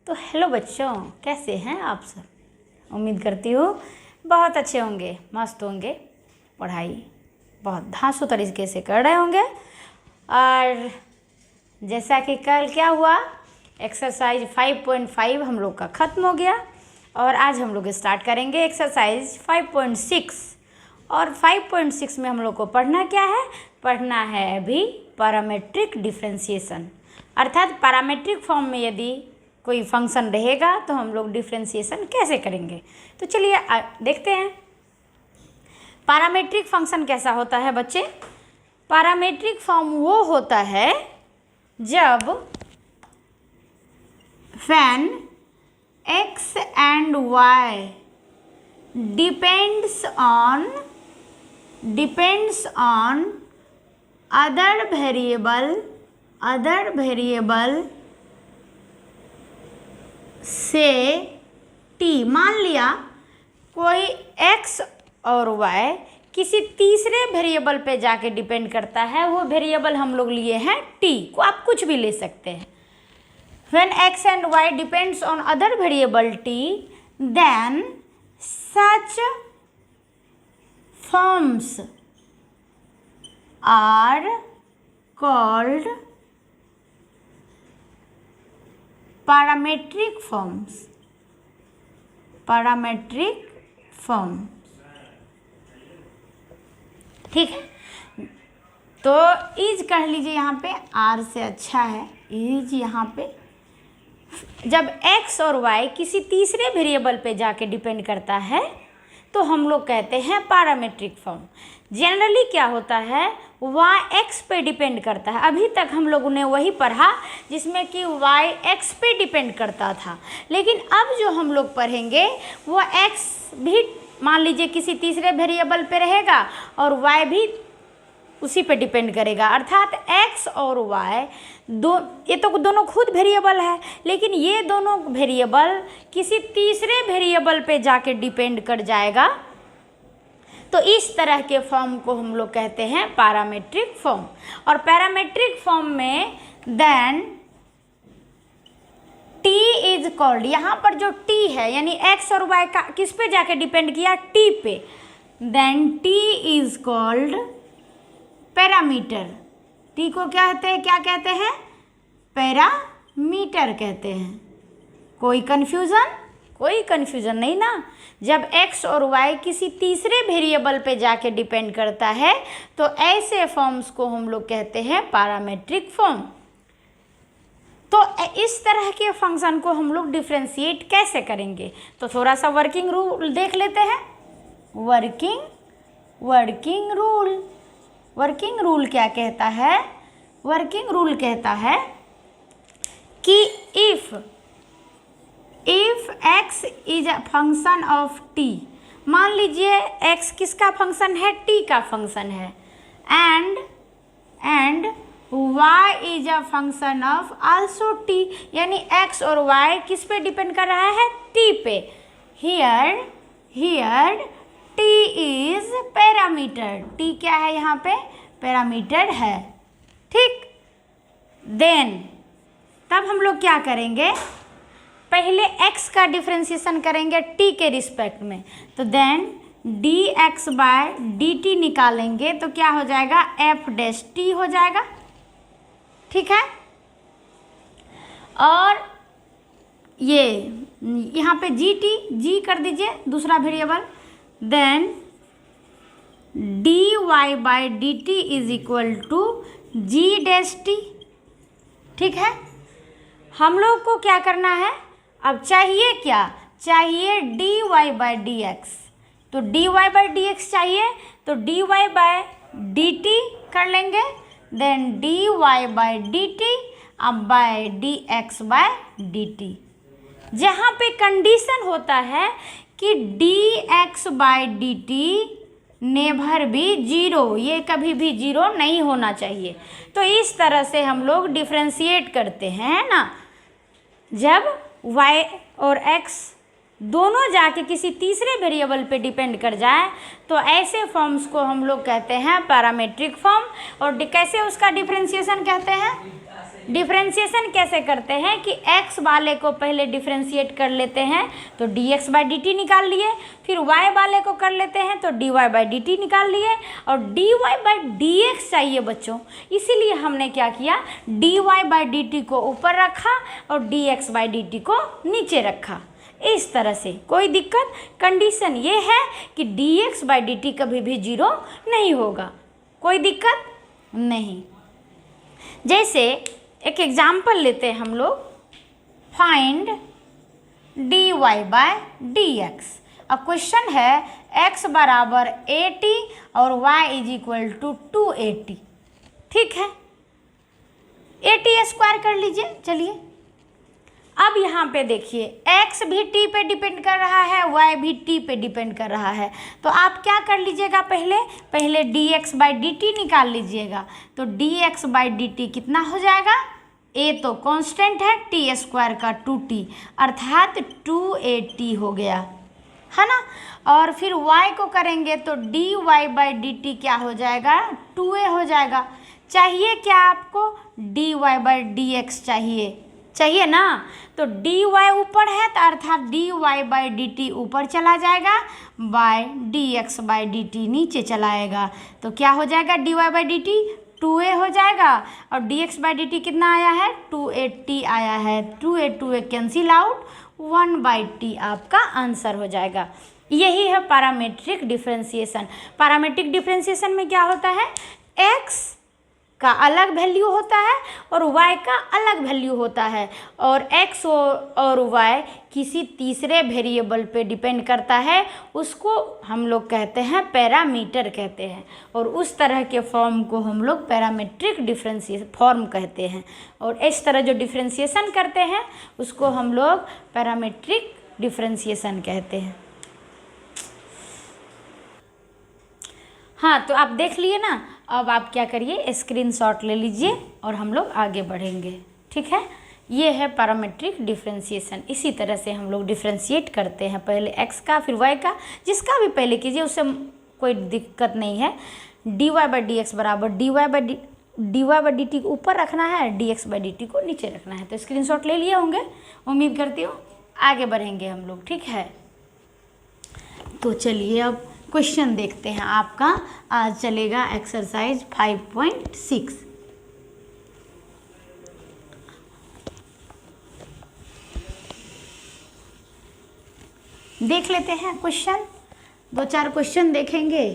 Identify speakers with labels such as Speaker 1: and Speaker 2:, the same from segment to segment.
Speaker 1: तो हेलो बच्चों, कैसे हैं आप सब? उम्मीद करती हूँ बहुत अच्छे होंगे, मस्त होंगे, पढ़ाई बहुत धांसू तरीके से कर रहे होंगे। और जैसा कि कल क्या हुआ, एक्सरसाइज 5.5 हम लोग का ख़त्म हो गया और आज हम लोग स्टार्ट करेंगे एक्सरसाइज 5.6। और 5.6 में हम लोग को पढ़ना क्या है? पढ़ना है अभी पैरामीट्रिक डिफरेंशिएशन, अर्थात पैरामीट्रिक फॉर्म में यदि कोई फंक्शन रहेगा तो हम लोग डिफरेंशिएशन कैसे करेंगे। तो चलिए देखते हैं पैरामीट्रिक फंक्शन कैसा होता है बच्चे। पैरामीट्रिक फॉर्म वो होता है जब when x and y depends on other variable से t। मान लिया कोई x और y किसी तीसरे वेरिएबल पे जाके डिपेंड करता है, वो वेरिएबल हम लोग लिए हैं t को, आप कुछ भी ले सकते हैं। When x and y depends on other variable t, then such forms are called parametric form. ठीक है, तो इज कह लीजिए यहाँ पे, आर से अच्छा है इज। यहाँ पे जब x और y किसी तीसरे वेरिएबल पे जाके डिपेंड करता है तो हम लोग कहते हैं पैरामीट्रिक फॉर्म। जनरली क्या होता है, y x पे डिपेंड करता है। अभी तक हम लोगों ने वही पढ़ा जिसमें कि y x पे डिपेंड करता था, लेकिन अब जो हम लोग पढ़ेंगे वो x भी मान लीजिए किसी तीसरे वेरिएबल पे रहेगा और y भी उसी पे डिपेंड करेगा, अर्थात x और y ये तो दोनों खुद वेरिएबल है, लेकिन ये दोनों वेरिएबल किसी तीसरे वेरिएबल पे जाके डिपेंड कर जाएगा। तो इस तरह के फॉर्म को हम लोग कहते हैं पैरामीट्रिक फॉर्म। और पैरामीट्रिक फॉर्म में देन t इज कॉल्ड, यहाँ पर जो t है यानी x और y का किस पे जाके डिपेंड किया, t पे, then t is called parameter. t को क्या कहते हैं? पैरामीटर कहते हैं। कोई कन्फ्यूज़न नहीं ना। जब x और y किसी तीसरे वेरिएबल पे जाके डिपेंड करता है तो ऐसे फॉर्म्स को हम लोग कहते हैं पैरामीट्रिक फॉर्म। तो इस तरह के फंक्शन को हम लोग डिफरेंशिएट कैसे करेंगे, तो थोड़ा सा वर्किंग रूल देख लेते हैं। वर्किंग रूल क्या कहता है? वर्किंग रूल कहता है कि if x is a function of t, मान लीजिए x किसका फंक्शन है? t का फंक्शन है, and y is a function of also t, यानी x और y किस पे डिपेंड कर रहा है? t पे। Here t is parameter. t क्या है यहाँ पे? पैरामीटर है। ठीक, देन तब हम लोग क्या करेंगे, पहले x का डिफरेंशिएशन करेंगे t के रिस्पेक्ट में, तो देन dx बाय dt निकालेंगे तो क्या हो जाएगा? f डैश t हो जाएगा। ठीक है, और ये यहाँ पे g कर दीजिए दूसरा variable, then dy by dt is equal to g dash t। ठीक है, हम लोग को क्या करना है अब? चाहिए क्या? चाहिए dy बाय dx। तो dy बाय dx चाहिए तो dy बाय dt कर लेंगे, देन dy बाय dt अब बाय dx बाय dt। जहाँ पे कंडीशन होता है कि dx बाय dt नेवर भी जीरो, ये कभी भी जीरो नहीं होना चाहिए। तो इस तरह से हम लोग डिफरेंशिएट करते हैं ना, जब y और x दोनों जाके किसी तीसरे वेरिएबल पे डिपेंड कर जाए तो ऐसे फॉर्म्स को हम लोग कहते हैं पैरामीट्रिक फॉर्म। और कैसे उसका डिफरेंशिएशन कहते हैं? डिफ्रेंशिएशन कैसे करते हैं कि x वाले को पहले डिफ्रेंशिएट कर लेते हैं तो dx बाई dt निकाल लिए, फिर y वाले को कर लेते हैं तो dy बाई dt निकाल लिए, और dy बाई dx चाहिए बच्चों, इसीलिए हमने क्या किया, dy बाई dt को ऊपर रखा और dx बाई dt को नीचे रखा। इस तरह से कोई दिक्कत, कंडीशन ये है कि dx बाई dt कभी भी जीरो नहीं होगा, कोई दिक्कत नहीं। जैसे एक एग्जाम्पल लेते हैं हम लोग, फाइंड dy बाय dx। अब क्वेश्चन है x बराबर 80 और y इज इक्वल टू 280, ठीक है, 80 स्क्वायर कर लीजिए। चलिए अब यहाँ पे देखिए x भी t पे डिपेंड कर रहा है, y भी t पे डिपेंड कर रहा है, तो आप क्या कर लीजिएगा, पहले dx बाई dt निकाल लीजिएगा। तो dx बाई dt कितना हो जाएगा, a तो कांस्टेंट है, t स्क्वायर का 2t अर्थात 280 हो गया, है ना। और फिर y को करेंगे तो dy बाई dt क्या हो जाएगा, 2a हो जाएगा। चाहिए क्या आपको, dy बाई dx चाहिए ना, तो dy ऊपर है तो अर्थात dy बाई dt ऊपर चला जाएगा, बाय dx बाई dt नीचे चला आएगा, तो क्या हो जाएगा, dy बाई dt 2a हो जाएगा, और dx बाई dt कितना आया है, 280 आया है, 2a कैंसिल आउट, 1/t आपका आंसर हो जाएगा। यही है पैरामीट्रिक डिफरेंशिएशन। पैरामीट्रिक डिफरेंशिएशन में क्या होता है, x का अलग वैल्यू होता है और y का अलग वैल्यू होता है, और x और y किसी तीसरे वेरिएबल पे डिपेंड करता है, उसको हम लोग कहते हैं पैरामीटर कहते हैं, और उस तरह के फॉर्म को हम लोग पैरामीट्रिक डिफरेंशिएशन फॉर्म कहते हैं, और इस तरह जो डिफरेंशिएशन करते हैं उसको हम लोग पैरामीट्रिक डिफरेंशिएशन कहते हैं। हाँ, तो आप देख लिए ना, अब आप क्या करिए, स्क्रीनशॉट ले लीजिए और हम लोग आगे बढ़ेंगे, ठीक है। ये है पैरामीट्रिक डिफरेंशिएशन। इसी तरह से हम लोग डिफरेंशिएट करते हैं, पहले x का फिर y का, जिसका भी पहले कीजिए उससे कोई दिक्कत नहीं है। dy बाई dx बराबर dy बाई dt को ऊपर रखना है, dx बाई dt को नीचे रखना है। तो स्क्रीनशॉट ले लिए होंगे, उम्मीद करती हूँ। आगे बढ़ेंगे हम लोग, ठीक है। तो चलिए अब क्वेश्चन देखते हैं आपका। आज चलेगा एक्सरसाइज 5.6। देख लेते हैं क्वेश्चन, 2-4 क्वेश्चन देखेंगे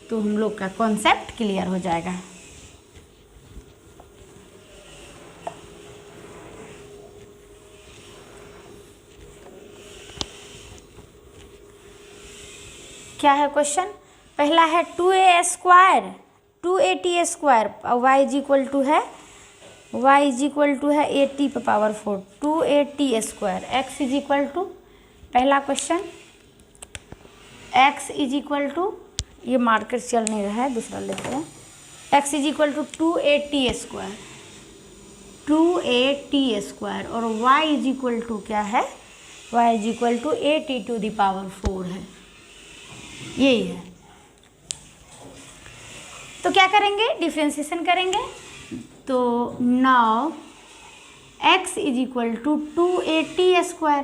Speaker 1: तो हम लोग का कॉन्सेप्ट क्लियर हो जाएगा। क्या है क्वेश्चन, पहला है 2a square 2at square y is equal to है at पे power 4 2at square x is equal to, पहला question x is equal to, ये मार्कर चल नहीं रहा है, दूसरा लेते हैं, x is equal to 2at square और y इज इक्वल टू क्या है, y is equal to at to the power 4 है, यही है। तो क्या करेंगे, डिफरेंशिएशन करेंगे। तो now x is equal to 2at square,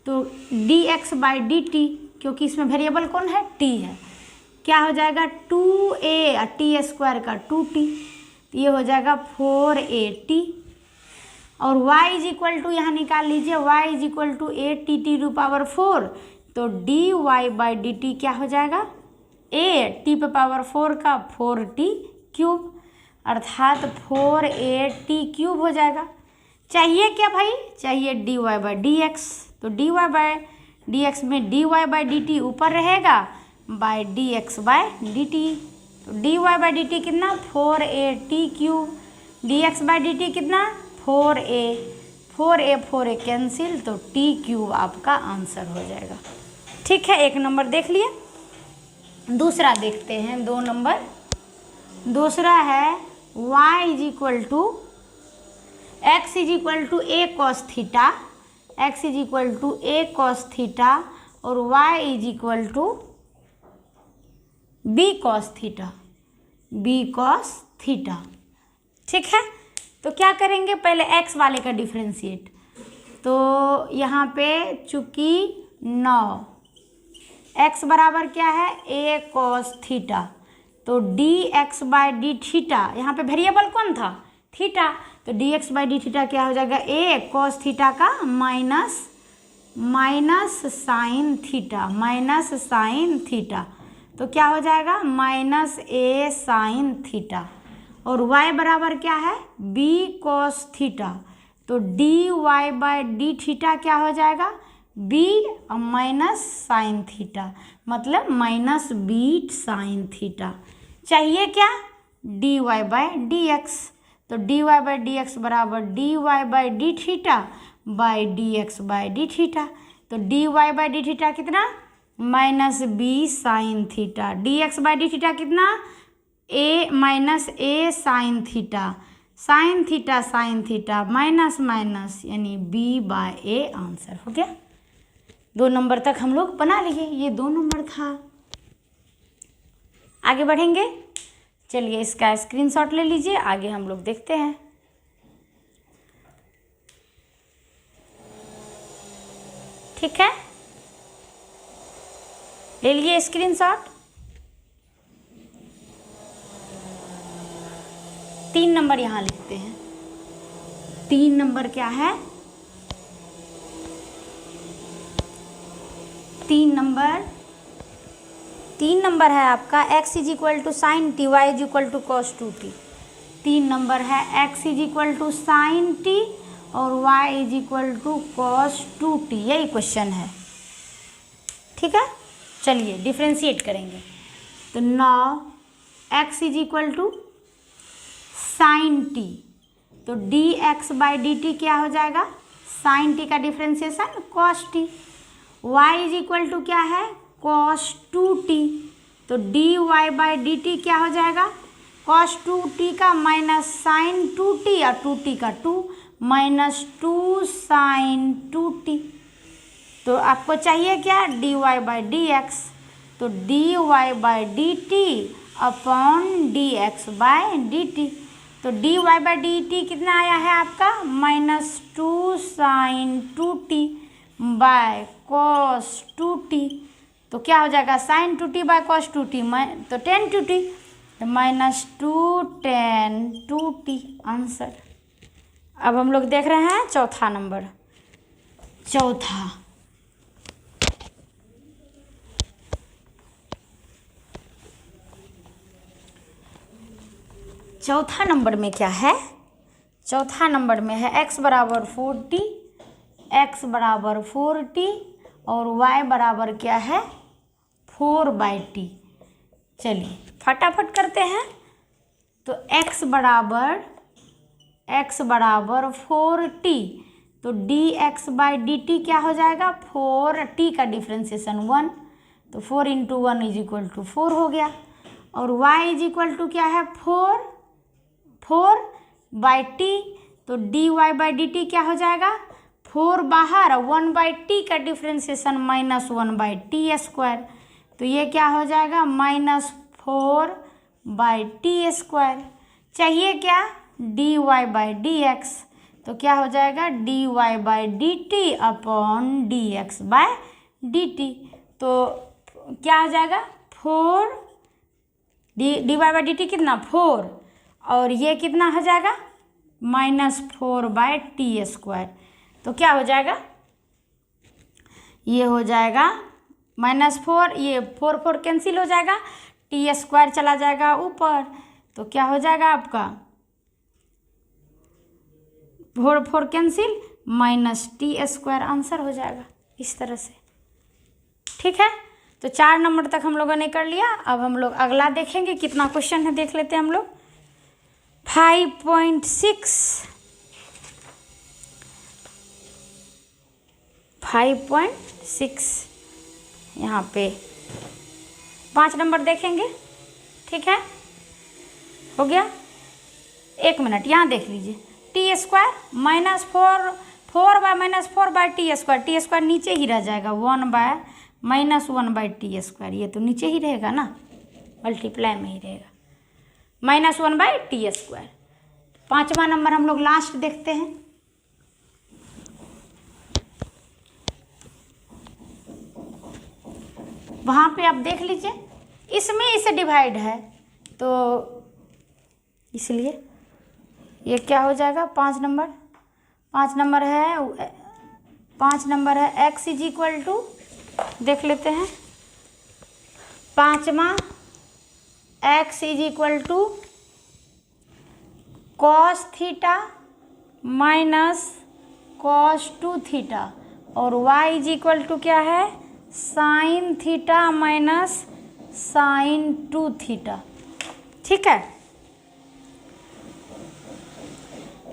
Speaker 1: तो dx बाई dt, क्योंकि इसमें वेरिएबल कौन है, t है, क्या हो जाएगा 2a t स्क्वायर का 2t, ये हो जाएगा 4at, और y इज इक्वल टू यहाँ निकाल लीजिए, y is equal to at to power 4, तो dy बाई dt क्या हो जाएगा, a t पे पावर 4 का 4t क्यूब अर्थात 4at क्यूब हो जाएगा। चाहिए क्या भाई, चाहिए dy बाई dx, तो dy बाई dx में dy बाई dt ऊपर रहेगा बाई dx बाई dt, तो dy बाई dt कितना 4at cube, dx by dt कितना 4a कैंसिल, तो t क्यूब आपका आंसर हो जाएगा, ठीक है। 1 नंबर देख लिए। दूसरा देखते हैं, 2 नंबर, दूसरा है y is equal to x is equal to a cos theta, x is equal to a cos theta और y is equal to b cos theta, ठीक है। तो क्या करेंगे, पहले एक्स वाले का डिफ्रेंशिएट। तो यहाँ पे चूँकि 9 एक्स बराबर क्या है, ए कॉस थीटा, तो d x by d theta, यहाँ पे वेरिएबल कौन था, थीटा, तो d x by d theta क्या हो जाएगा, ए कॉस थीटा का minus sine theta, minus sine theta, तो क्या हो जाएगा माइनस ए साइन थीटा। और y बराबर क्या है, b कॉस थीटा, तो d y by d theta क्या हो जाएगा, b माइनस साइन थीटा, मतलब माइनस बी साइन थीटा। चाहिए क्या, d y by d x, तो d y by d x बराबर d y by d theta by d x by d theta, तो d y by d theta कितना, minus b sine theta, d x by d theta कितना, a minus a sine theta, sine theta minus minus यानी b by a, answer हो गया। 2 number तक हम लोग बना लिए, ये 2 नंबर था। आगे बढ़ेंगे, चलिए इसका स्क्रीनशॉट ले लीजिए, आगे हम लोग देखते हैं। ठीक है, ले लिए स्क्रीनशॉट। 3 नंबर यहाँ लिखते हैं। 3 नंबर क्या है, 3 नंबर है आपका x is equal to sine t, y is equal to cos 2t। 3 number है x is equal to sine t और y is equal to cos 2t, यही क्वेश्चन है। ठीक है, चलिए डिफ्रेंशिएट करेंगे। तो now x is equal to sine t, तो d x by d t क्या हो जाएगा, साइन टी का differentiation cos t, y is equal to क्या है, कॉस 2t, तो d y by d t क्या हो जाएगा, कॉस 2t का माइनस साइन 2t और 2t का 2 माइनस 2 साइन 2t। तो आपको चाहिए क्या, d y by d x, तो d y by d t upon d x by d t, तो d y by d t कितना आया है आपका, minus 2 sign 2t by cos 2t, तो क्या हो जाएगा sign 2t by cos 2t, तो tan 2t, तो माइनस 2 tan 2t, आंसर। अब हम लोग देख रहे हैं चौथा नंबर। चौथा नंबर में क्या है, चौथा नंबर में है x बराबर 4t, x बराबर 4t और y बराबर क्या है 4/t। चलिए फटाफट करते हैं। तो x बराबर 4t, तो dx बाई dt क्या हो जाएगा, 4t का डिफ्रेंसिएशन 1, तो 4 इंटू 1 इज इक्वल टू 4 हो गया। और y इज इक्वल टू क्या है 4/t, तो dy बाई dt क्या हो जाएगा, 4 बाहर और 1/t का डिफ्रेंसिएशन माइनस 1/t², तो ये क्या हो जाएगा माइनस 4/t²। चाहिए क्या, dy बाई dx, तो क्या हो जाएगा dy by dt upon dx by dt, तो क्या हो जाएगा 4 dy बाई dt कितना 4 और ये कितना हो जाएगा माइनस 4/t², तो क्या हो जाएगा, ये हो जाएगा माइनस 4, ये 4 कैंसिल हो जाएगा, t² चला जाएगा ऊपर, तो क्या हो जाएगा आपका 4 कैंसिल माइनस t², आंसर हो जाएगा इस तरह से। ठीक है, तो 4 नंबर तक हम लोगों ने कर लिया। अब हम लोग अगला देखेंगे, कितना क्वेश्चन है देख लेते हैं हम लोग। 5.6 यहाँ पे 5 नंबर देखेंगे। ठीक है, हो गया। 1 मिनट यहाँ देख लीजिए, t² minus 4 bye minus 4/t², t² नीचे ही रह जाएगा, 1 बाय माइनस 1/t², ये तो नीचे ही रहेगा ना, मल्टीप्लाई में ही रहेगा, माइनस 1/t²। 5वां नंबर हम लोग लास्ट देखते हैं। वहाँ पे आप देख लीजिए, इसमें इसे डिवाइड है तो इसलिए ये क्या हो जाएगा, 5 नंबर। 5 नंबर है x इज इक्वल टू, देख लेते हैं, 5वां x is equal to cos theta minus cos 2 theta, और y इज इक्वल टू क्या है, sine theta minus sine 2 theta. ठीक है,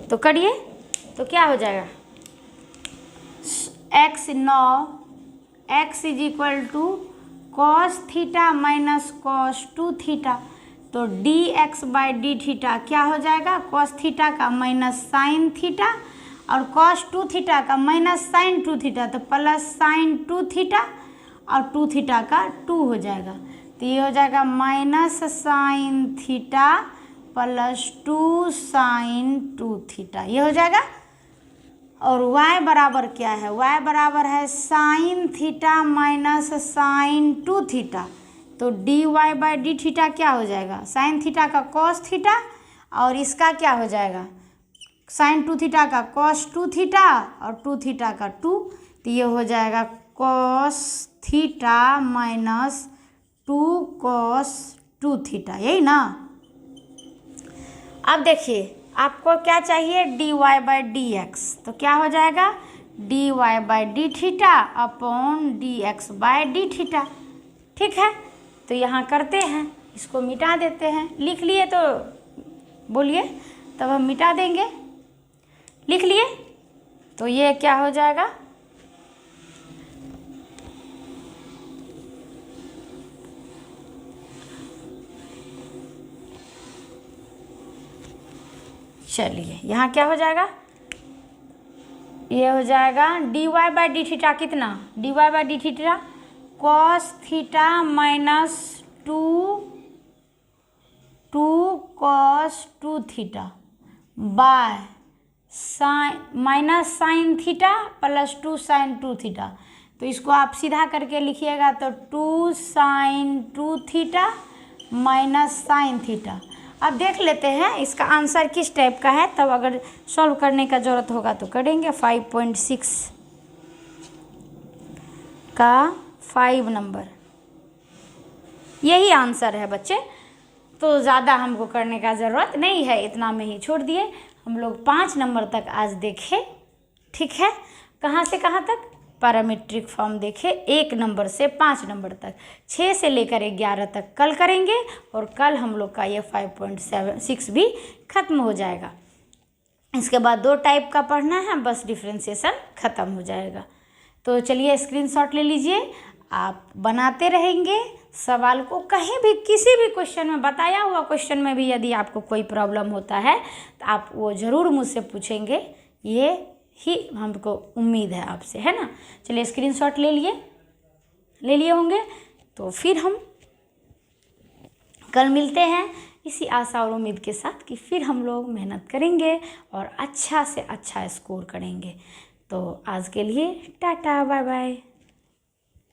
Speaker 1: तो करिए, तो क्या हो जाएगा, x is equal to cos theta minus cos 2 theta, तो dx बाई डी थीटा क्या हो जाएगा, कॉस थीटा का माइनस साइन थीटा, और कॉस 2 थीटा का माइनस साइन 2 थीटा, तो प्लस साइन 2 थीटा, और 2 थीटा का 2 हो जाएगा, तो ये हो जाएगा minus sine theta plus 2 sine 2 theta, ये हो जाएगा। और y बराबर क्या है, y बराबर है sine theta minus sine 2 theta, तो dy बाई डी थीटा क्या हो जाएगा, साइन थीटा का कॉस थीटा, और इसका क्या हो जाएगा, साइन 2 थीटा का कॉस 2 थीटा, और 2 थीटा का 2, तो ये हो जाएगा cos theta minus 2 cos 2 theta, यही ना। अब देखिए आपको क्या चाहिए, dy बाई डी एक्स, तो क्या हो जाएगा, dy by d theta upon d x by d theta. ठीक है, तो यहाँ करते हैं, इसको मिटा देते हैं, लिख लिए तो बोलिए, तब हम मिटा देंगे, लिख लिए, तो ये क्या हो जाएगा, चलिए यहाँ क्या हो जाएगा, ये हो जाएगा dy बाई डी थीटा कितना, dy by d theta cos theta minus 2 cos 2 theta by sine minus sine theta plus 2 sine 2 theta, तो इसको आप सीधा करके लिखिएगा तो 2 sine 2 theta minus sine theta. अब देख लेते हैं इसका आंसर किस टाइप का है, तब अगर सॉल्व करने का ज़रूरत होगा तो करेंगे। 5.6 का 5 नंबर यही आंसर है बच्चे, तो ज़्यादा हमको करने का ज़रूरत नहीं है, इतना में ही छोड़ दिए। हम लोग 5 नंबर तक आज देखे, ठीक है, कहाँ से कहाँ तक, पैरामीट्रिक फॉर्म देखे 1 नंबर से 5 नंबर तक, 6 से लेकर 11 तक कल करेंगे, और कल हम लोग का ये 5.6 भी ख़त्म हो जाएगा। इसके बाद 2 टाइप का पढ़ना है, बस डिफ्रेंशिएशन ख़त्म हो जाएगा। तो चलिए स्क्रीनशॉट ले लीजिए, आप बनाते रहेंगे सवाल को, कहीं भी किसी भी क्वेश्चन में, बताया हुआ क्वेश्चन में भी यदि आपको कोई प्रॉब्लम होता है तो आप वो ज़रूर मुझसे पूछेंगे, ये ही हमको उम्मीद है आपसे, है ना। चलिए स्क्रीनशॉट ले लिए होंगे, तो फिर हम कल मिलते हैं इसी आशा और उम्मीद के साथ कि फिर हम लोग मेहनत करेंगे और अच्छा से अच्छा स्कोर करेंगे। तो आज के लिए टाटा बाय बाय।